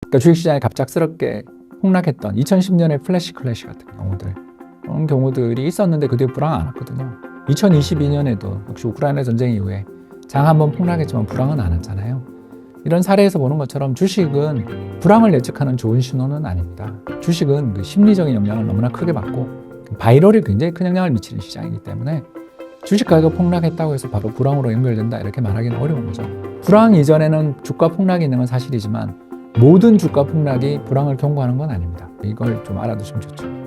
그러니까 주식시장이 갑작스럽게 폭락했던 2010년의 플래시 클래시 같은 경우들, 그런 경우들이 있었는데 그 뒤에 불황 안 왔거든요. 2022년에도 역시 우크라이나 전쟁 이후에 장 한번 폭락했지만 불황은 안 왔잖아요. 이런 사례에서 보는 것처럼 주식은 불황을 예측하는 좋은 신호는 아닙니다. 주식은 그 심리적인 영향을 너무나 크게 받고 바이럴이 굉장히 큰 영향을 미치는 시장이기 때문에 주식 가격 폭락했다고 해서 바로 불황으로 연결된다 이렇게 말하기는 어려운 거죠. 불황 이전에는 주가 폭락이 있는 건 사실이지만 모든 주가 폭락이 불황을 경고하는 건 아닙니다. 이걸 좀 알아두시면 좋죠.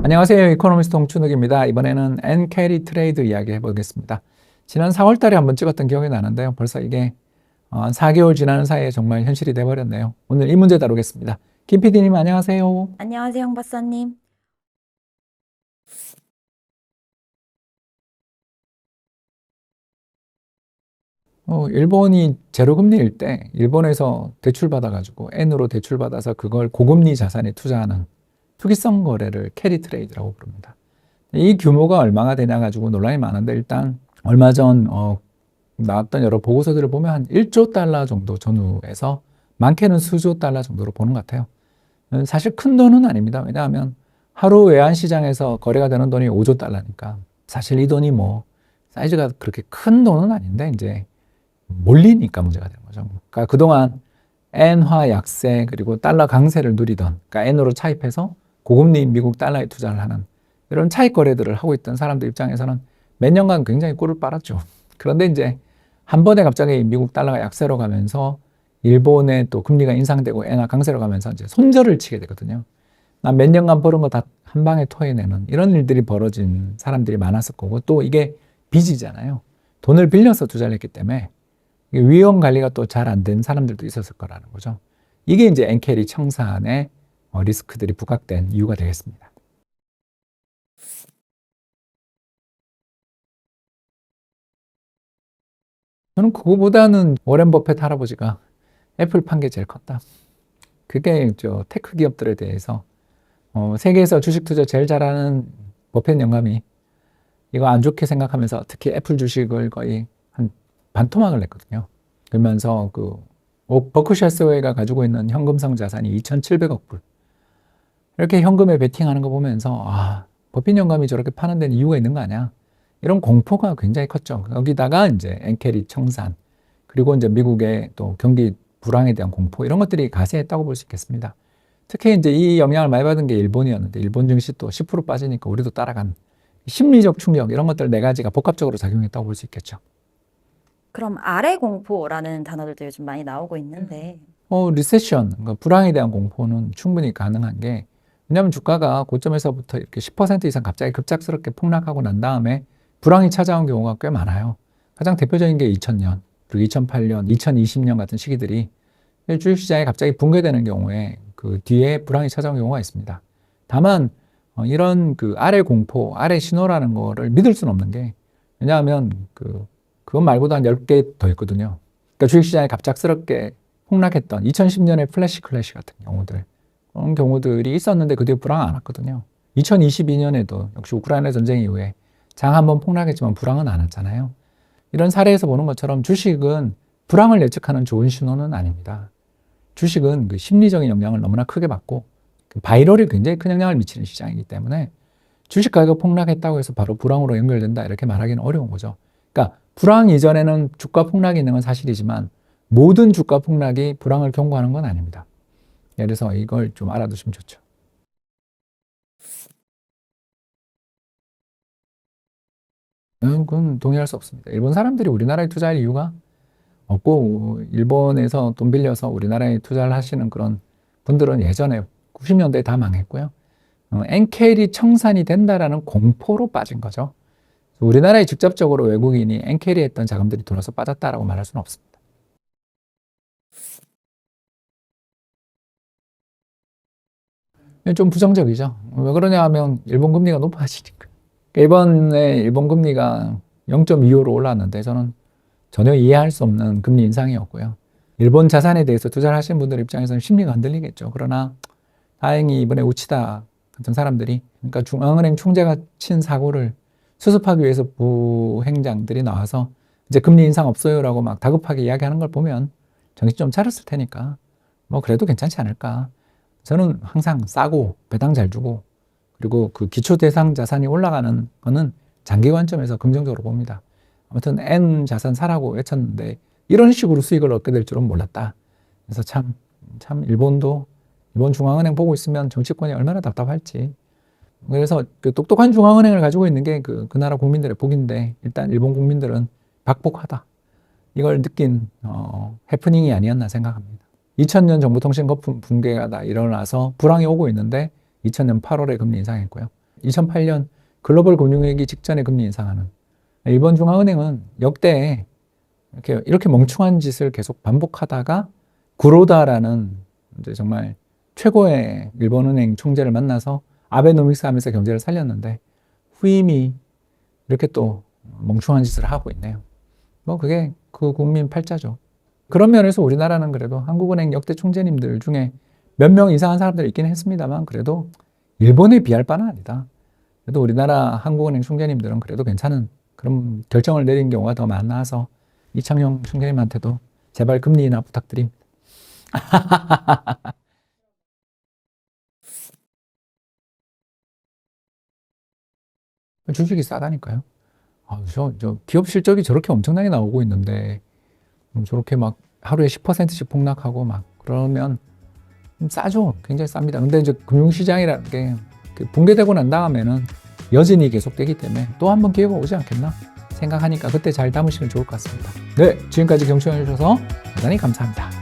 안녕하세요. 이코노미스트 홍춘욱입니다. 이번에는 엔캐리 트레이드 이야기 해보겠습니다. 지난 4월 달에 한번 찍었던 기억이 나는데요. 벌써 이게 4개월 지나는 사이에 정말 현실이 돼버렸네요. 오늘 이 문제 다루겠습니다. 김 PD님 안녕하세요. 안녕하세요, 홍 박사님. 일본이 제로금리일 때 일본에서 대출받아가지고 N으로 대출받아서 그걸 고금리 자산에 투자하는 투기성 거래를 캐리 트레이드라고 부릅니다. 이 규모가 얼마나 되냐 가지고 논란이 많은데 일단 얼마 전 나왔던 여러 보고서들을 보면 한 1조 달러 정도 전후에서 많게는 수조 달러 정도로 보는 것 같아요. 사실 큰 돈은 아닙니다. 왜냐하면 하루 외환시장에서 거래가 되는 돈이 5조 달러니까 사실 이 돈이 뭐 사이즈가 그렇게 큰 돈은 아닌데 이제 몰리니까 문제가 되는 거죠. 그러니까 그동안 엔화 약세 그리고 달러 강세를 누리던, 그러니까 N으로 차입해서 고금리 미국 달러에 투자를 하는 이런 차익 거래들을 하고 있던 사람들 입장에서는 몇 년간 굉장히 꿀을 빨았죠. 그런데 이제 한 번에 갑자기 미국 달러가 약세로 가면서 일본의 또 금리가 인상되고 엔화 강세로 가면서 이제 손절을 치게 되거든요. 나 몇 년간 벌은 거 다 한 방에 토해내는 이런 일들이 벌어진 사람들이 많았을 거고, 또 이게 빚이잖아요. 돈을 빌려서 투자를 했기 때문에 위험 관리가 또 잘 안 된 사람들도 있었을 거라는 거죠. 이게 이제 엔캐리 청산의 리스크들이 부각된 이유가 되겠습니다. 저는 그거보다는 워렌 버핏 할아버지가 애플 판 게 제일 컸다. 그게 저 테크 기업들에 대해서 세계에서 주식 투자 제일 잘하는 버핏 영감이 이거 안 좋게 생각하면서 특히 애플 주식을 거의 한 반토막을 냈거든요. 그러면서 버크셔 해서웨이가 가지고 있는 현금성 자산이 2,700억 불. 이렇게 현금에 베팅하는 거 보면서 버핏 영감이 저렇게 파는 데는 이유가 있는 거 아니야? 이런 공포가 굉장히 컸죠. 여기다가 이제 엔캐리 청산, 그리고 이제 미국의 또 경기 불황에 대한 공포, 이런 것들이 가세했다고 볼 수 있겠습니다. 특히 이제 이 영향을 많이 받은 게 일본이었는데 일본 증시 또 10% 빠지니까 우리도 따라간 심리적 충격, 이런 것들 네 가지가 복합적으로 작용했다고 볼 수 있겠죠. 그럼 아래 공포라는 단어들도 요즘 많이 나오고 있는데, 리세션, 그러니까 불황에 대한 공포는 충분히 가능한 게, 왜냐하면 주가가 고점에서부터 이렇게 10% 이상 갑자기 급작스럽게 폭락하고 난 다음에 불황이 찾아온 경우가 꽤 많아요. 가장 대표적인 게 2000년, 그리고 2008년, 2020년 같은 시기들이 주식시장이 갑자기 붕괴되는 경우에 그 뒤에 불황이 찾아온 경우가 있습니다. 다만 이런 그 아래 공포, 아래 신호라는 거를 믿을 수는 없는 게, 왜냐하면 그것 말고도 한 10개 더 있거든요. 그러니까 주식시장이 갑작스럽게 폭락했던 2010년의 플래시 클래시 같은 경우들, 그런 경우들이 있었는데 그 뒤에 불황 안 왔거든요. 2022년에도 역시 우크라이나 전쟁 이후에 장 한번 폭락했지만 불황은 안 왔잖아요. 이런 사례에서 보는 것처럼 주식은 불황을 예측하는 좋은 신호는 아닙니다. 주식은 그 심리적인 영향을 너무나 크게 받고 바이럴이 굉장히 큰 영향을 미치는 시장이기 때문에 주식 가격 폭락했다고 해서 바로 불황으로 연결된다 이렇게 말하기는 어려운 거죠. 그러니까 불황 이전에는 주가 폭락이 있는 건 사실이지만 모든 주가 폭락이 불황을 경고하는 건 아닙니다. 그래서 이걸 좀 알아두시면 좋죠. 그건 동의할 수 없습니다. 일본 사람들이 우리나라에 투자할 이유가 없고, 일본에서 돈 빌려서 우리나라에 투자를 하시는 그런 분들은 예전에 90년대에 다 망했고요. 엔캐리 청산이 된다라는 공포로 빠진 거죠. 우리나라에 직접적으로 외국인이 엔캐리 했던 자금들이 들어서 빠졌다라고 말할 수는 없습니다. 좀 부정적이죠. 왜 그러냐 하면 일본 금리가 높아지니까. 이번에 일본 금리가 0.25로 올랐는데 저는 전혀 이해할 수 없는 금리 인상이었고요. 일본 자산에 대해서 투자를 하시는 분들 입장에서는 심리가 흔들리겠죠. 그러나 다행히 이번에 우치다 같은 사람들이, 그러니까 중앙은행 총재가 친 사고를 수습하기 위해서 부행장들이 나와서 이제 금리 인상 없어요라고 막 다급하게 이야기하는 걸 보면 정신 좀 차렸을 테니까 뭐 그래도 괜찮지 않을까. 저는 항상 싸고 배당 잘 주고 그리고 그 기초 대상 자산이 올라가는 거는 장기 관점에서 긍정적으로 봅니다. 아무튼 N 자산 사라고 외쳤는데 이런 식으로 수익을 얻게 될 줄은 몰랐다. 그래서 참 일본 중앙은행 보고 있으면 정치권이 얼마나 답답할지. 그래서 그 똑똑한 중앙은행을 가지고 있는 게 그 나라 국민들의 복인데 일단 일본 국민들은 박복하다. 이걸 느낀 해프닝이 아니었나 생각합니다. 2000년 정보통신 거품 붕괴가 다 일어나서 불황이 오고 있는데 2000년 8월에 금리 인상했고요. 2008년 글로벌 금융위기 직전에 금리 인상하는 일본 중앙은행은 역대 이렇게 멍청한 짓을 계속 반복하다가 구로다라는 이제 정말 최고의 일본은행 총재를 만나서 아베노믹스 하면서 경제를 살렸는데 후임이 이렇게 또 멍청한 짓을 하고 있네요. 뭐 그게 그 국민 팔자죠. 그런 면에서 우리나라는 그래도 한국은행 역대 총재님들 중에 몇 명 이상한 사람들이 있긴 했습니다만 그래도 일본에 비할 바는 아니다. 그래도 우리나라 한국은행 총재님들은 그래도 괜찮은 그런 결정을 내린 경우가 더 많아서 이창용 총재님한테도 제발 금리 인하 부탁드립니다. 주식이 싸다니까요. 저 기업 실적이 저렇게 엄청나게 나오고 있는데 저렇게 막 하루에 10%씩 폭락하고 막 그러면 싸죠. 굉장히 쌉니다. 근데 이제 금융시장이라는 게 붕괴되고 난 다음에는 여진이 계속되기 때문에 또 한 번 기회가 오지 않겠나 생각하니까 그때 잘 담으시면 좋을 것 같습니다. 네, 지금까지 경청해 주셔서 대단히 감사합니다.